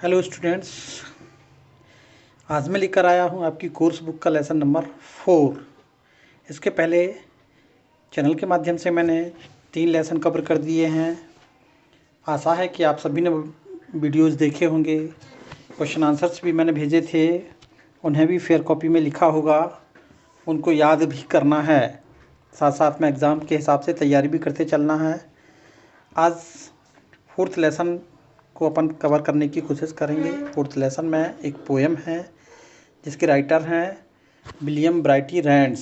Hello students, आज मैं लेकर आया हूँ आपकी कोर्स बुक का लेसन नंबर 4। इसके पहले चैनल के माध्यम से मैंने 3 लेसन कवर कर दिए हैं। आशा है कि आप सभी ने वीडियोस देखे होंगे। क्वेश्चन आंसर्स भी मैंने भेजे थे, उन्हें भी फेयर कॉपी में लिखा होगा, उनको याद भी करना है। साथ साथ में एग्ज़ाम के हिसाब से तैयारी भी करते चलना है। आज 4th लेसन को अपन कवर करने की कोशिश करेंगे। 4th लेसन में एक पोएम है जिसके राइटर हैं विलियम ब्राइटी रैंड्स।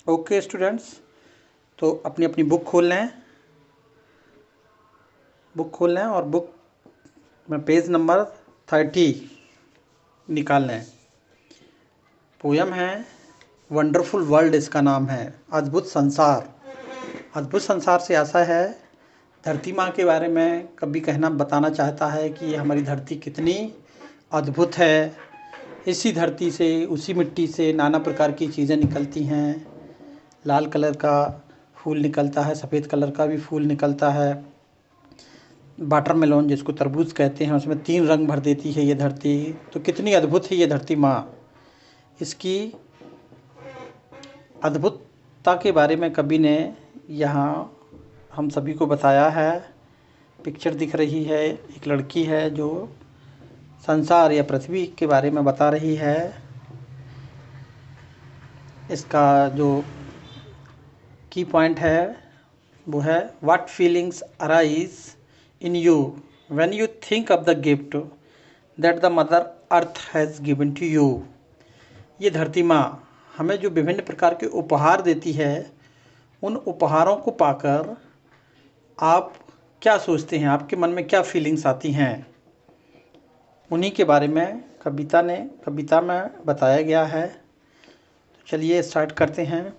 ओके स्टूडेंट्स, तो अपनी अपनी बुक खोल लें और बुक में पेज नंबर 30 निकाल लें। पोएम है वंडरफुल वर्ल्ड, इसका नाम है अद्भुत संसार। अद्भुत संसार से आशा है धरती माँ के बारे में कभी बताना चाहता है कि ये हमारी धरती कितनी अद्भुत है। इसी धरती से, उसी मिट्टी से नाना प्रकार की चीज़ें निकलती हैं। लाल कलर का फूल निकलता है, सफ़ेद कलर का भी फूल निकलता है। वाटरमेलन जिसको तरबूज कहते हैं, उसमें 3 रंग भर देती है ये धरती। तो कितनी अद्भुत है ये धरती माँ। इसकी अद्भुतता के बारे में कवि ने यहाँ हम सभी को बताया है। पिक्चर दिख रही है, एक लड़की है जो संसार या पृथ्वी के बारे में बता रही है। इसका जो की पॉइंट है वो है what feelings arise in you when you think of the gift that the mother earth has given to you. ये धरती माँ हमें जो विभिन्न प्रकार के उपहार देती है, उन उपहारों को पाकर आप क्या सोचते हैं, आपके मन में क्या फीलिंग्स आती हैं, उन्हीं के बारे में कविता में बताया गया है। तो चलिए स्टार्ट करते हैं।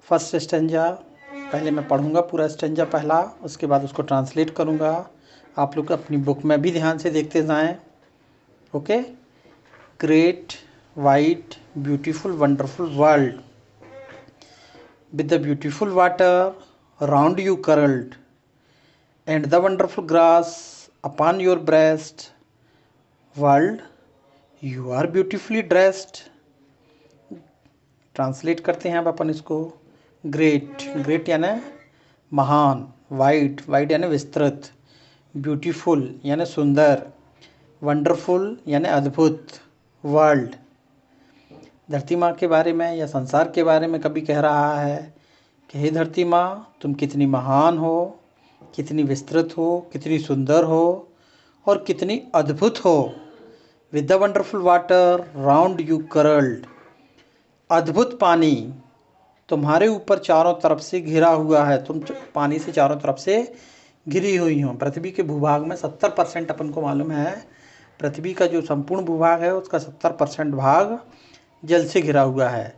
फर्स्ट स्टेंजा पहले मैं पढ़ूंगा, पूरा स्टेंजा पहला, उसके बाद उसको ट्रांसलेट करूंगा। आप लोग अपनी बुक में भी ध्यान से देखते जाएं। Okay. Great wide beautiful wonderful world with the beautiful water round you curled, and the wonderful grass upon your breast. World, you are beautifully dressed. Translate करते हैं अब अपन इसको। ग्रेट यानी महान, वाइट यानी विस्तृत, ब्यूटीफुल यानी सुंदर, वंडरफुल यानी अद्भुत, वर्ल्ड धरती माँ के बारे में या संसार के बारे में कभी कह रहा है कि हे धरती माँ, तुम कितनी महान हो, कितनी विस्तृत हो, कितनी सुंदर हो और कितनी अद्भुत हो। With the wonderful water round you curled, अद्भुत पानी तुम्हारे ऊपर चारों तरफ से घिरा हुआ है। तुम पानी से चारों तरफ से घिरी हुई हो। पृथ्वी के भूभाग में 70% अपन को मालूम है, पृथ्वी का जो संपूर्ण भूभाग है उसका 70% भाग जल से घिरा हुआ है।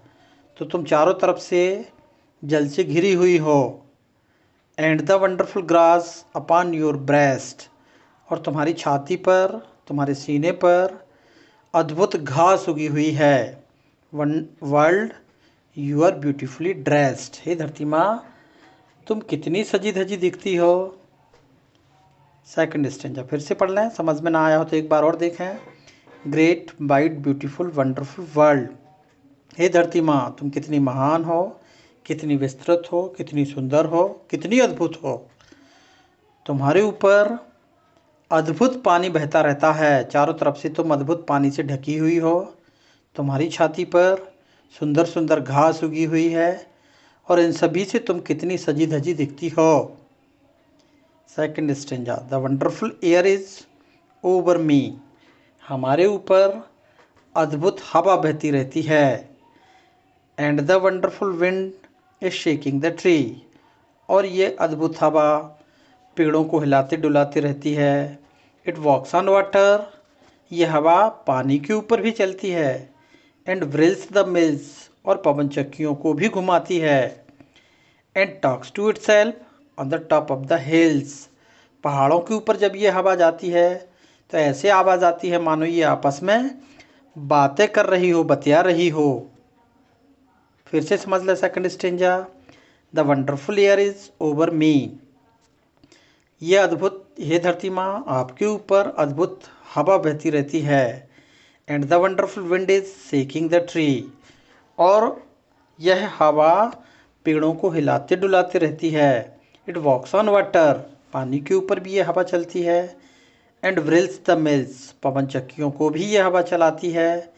तो तुम चारों तरफ से जल से घिरी हुई हो। And the wonderful grass upon your breast, और तुम्हारी छाती पर, तुम्हारे सीने पर अद्भुत घास उगी हुई है। World, you are beautifully dressed, हे धरती माँ, तुम कितनी सजी धजी दिखती हो। सेकंड स्टेंजा फिर से पढ़ लें, समझ में ना आया हो तो एक बार और देखें। Great wide beautiful wonderful world, हे धरती माँ, तुम कितनी महान हो, कितनी विस्तृत हो, कितनी सुंदर हो, कितनी अद्भुत हो। तुम्हारे ऊपर अद्भुत पानी बहता रहता है, चारों तरफ से तुम अद्भुत पानी से ढकी हुई हो। तुम्हारी छाती पर सुंदर सुंदर घास उगी हुई है और इन सभी से तुम कितनी सजी धजी दिखती हो। Second stanza, the wonderful air is over me, हमारे ऊपर अद्भुत हवा बहती रहती है। And the wonderful wind is shaking the tree, और ये अद्भुत हवा पेड़ों को हिलाते डुलाते रहती है। इट वॉक्स ऑन वाटर, ये हवा पानी के ऊपर भी चलती है। एंड व्रिल्स द मिल्स, और पवन चक्कियों को भी घुमाती है। And talks to itself on the top of the hills, पहाड़ों के ऊपर जब ये हवा जाती है तो ऐसे आवाज़ आती है मानो ये आपस में बातें कर रही हो, बतिया रही हो। फिर से समझ ले second stanza, the wonderful air is over me, ये अद्भुत, हे धरती माँ, आपके ऊपर अद्भुत हवा बहती रहती है। And the wonderful wind is shaking the tree. और यह हवा पेड़ों को हिलाते डुलाते रहती है। इट वॉक्स ऑन वाटर, पानी के ऊपर भी ये हवा चलती है। एंड व्रिल्स द मिल्स, पवन चक्कियों को भी ये हवा चलाती है।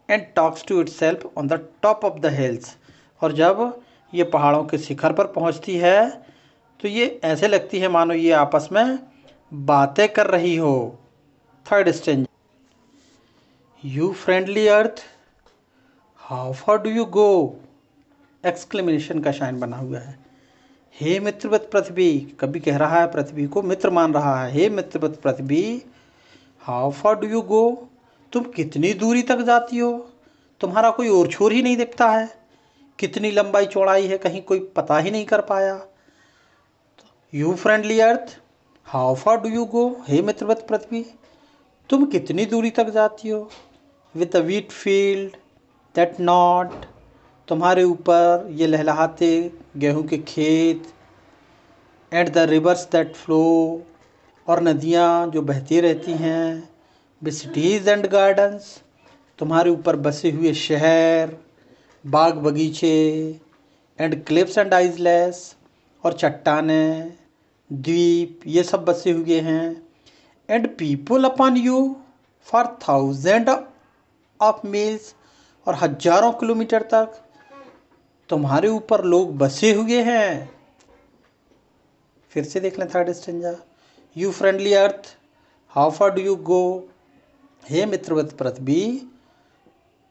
And talks to itself on the top of the hills, और जब ये पहाड़ों के शिखर पर पहुंचती है तो ये ऐसे लगती है मानो ये आपस में बातें कर रही हो। Third Strange, you friendly earth, how far do you go, exclamation का साइन बना हुआ है। हे मित्रवत पृथ्वी, कभी कह रहा है पृथ्वी को मित्र मान रहा है। हे मित्रवत पृथ्वी, how far do you go, तुम कितनी दूरी तक जाती हो, तुम्हारा कोई और छोर ही नहीं दिखता है। कितनी लंबाई चौड़ाई है कहीं कोई पता ही नहीं कर पाया। You friendly earth, how far do you go, हे मित्रवत पृथ्वी, तुम कितनी दूरी तक जाती हो। With the wheat field that nod, तुम्हारे ऊपर ये लहलहाते गेहूं के खेत। At the rivers that flow, और नदियाँ जो बहती रहती हैं। विद सिटीज़ एंड गार्डन्स, तुम्हारे ऊपर बसे हुए शहर, बाग बगीचे। एंड क्लिफ्स एंड आइसलैंड्स, और चट्टानें, द्वीप, ये सब बसे हुए हैं। And people upon you for thousand of meals, और हजारों किलोमीटर तक तुम्हारे ऊपर लोग बसे हुए हैं। फिर से देख लें third stanza. You friendly earth, how far do you go, हे मित्रवत पृथ्वी,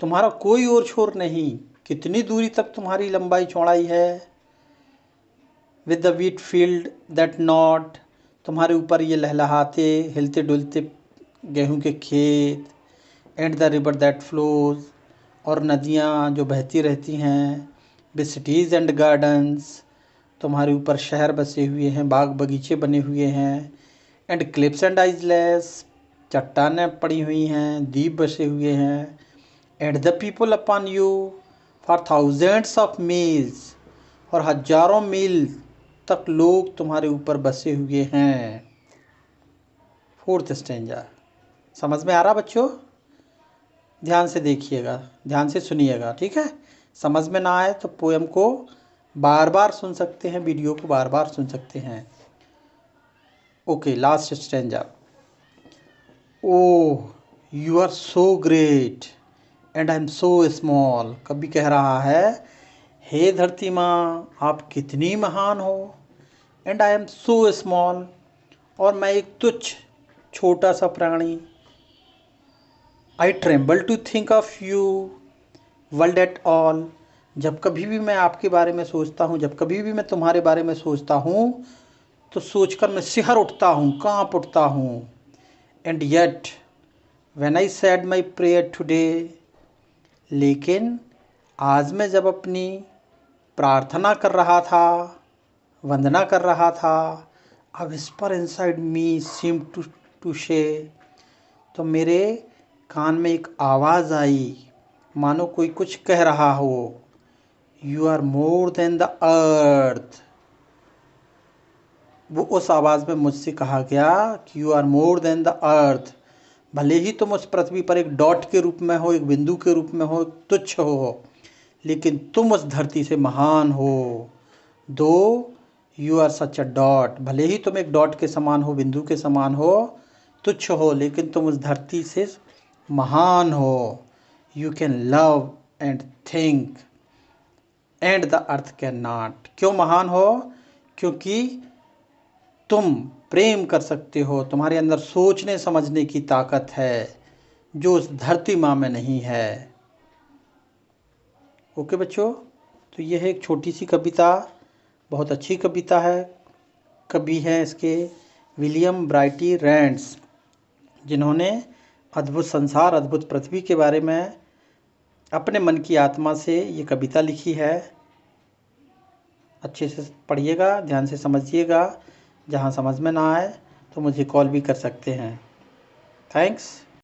तुम्हारा कोई और छोर नहीं, कितनी दूरी तक तुम्हारी लंबाई चौड़ाई है। With the wheat field that nod, तुम्हारे ऊपर ये लहलहाते हिलते डुलते गेहूं के खेत। And the river that flows, और नदियाँ जो बहती रहती हैं। विद सिटीज़ एंड गार्डन्स, तुम्हारे ऊपर शहर बसे हुए हैं, बाग बगीचे बने हुए हैं। एंड क्लिप्स एंड आइसलैंड्स, चट्टानें पड़ी हुई हैं, द्वीप बसे हुए हैं। And the people upon you for thousands of meals, और हजारों मील तक लोग तुम्हारे ऊपर बसे हुए हैं। फोर्थ स्टेंजा, समझ में आ रहा बच्चों? ध्यान से देखिएगा, ध्यान से सुनिएगा, ठीक है। समझ में ना आए तो पोएम को बार बार सुन सकते हैं, वीडियो को बार बार सुन सकते हैं। Okay, last stanza. Oh you are so great and I am so small, कभी कह रहा है हे धरती माँ, आप कितनी महान हो। And I am so small, और मैं एक तुच्छ छोटा सा प्राणी। I tremble to think of you world at all, जब कभी भी मैं आपके बारे में सोचता हूँ, जब कभी भी मैं तुम्हारे बारे में सोचता हूँ तो सोचकर मैं सिहर उठता हूँ, काँप उठता हूँ। And yet when I said my prayer today, लेकिन आज मैं जब अपनी प्रार्थना कर रहा था, वंदना कर रहा था, a whisper inside me seem to say, तो मेरे कान में एक आवाज़ आई मानो कोई कुछ कह रहा हो। You are more than the earth, वो उस आवाज़ में मुझसे कहा गया कि you are more than the earth, भले ही तुम उस पृथ्वी पर एक डॉट के रूप में हो, एक बिंदु के रूप में हो, तुच्छ हो, लेकिन तुम उस धरती से महान हो। Though you are such a dot, भले ही तुम एक डॉट के समान हो, बिंदु के समान हो, तुच्छ हो, लेकिन तुम उस धरती से महान हो। You can love and think and the earth can not, क्यों महान हो? क्योंकि तुम प्रेम कर सकते हो, तुम्हारे अंदर सोचने समझने की ताकत है जो उस धरती माँ में नहीं है। ओके बच्चों, तो यह है एक छोटी सी कविता, बहुत अच्छी कविता है। कवि हैं इसके विलियम ब्राइटी रैंड्स, जिन्होंने अद्भुत संसार, अद्भुत पृथ्वी के बारे में अपने मन की आत्मा से ये कविता लिखी है। अच्छे से पढ़िएगा, ध्यान से समझिएगा। जहाँ समझ में ना आए तो मुझे कॉल भी कर सकते हैं। थैंक्स।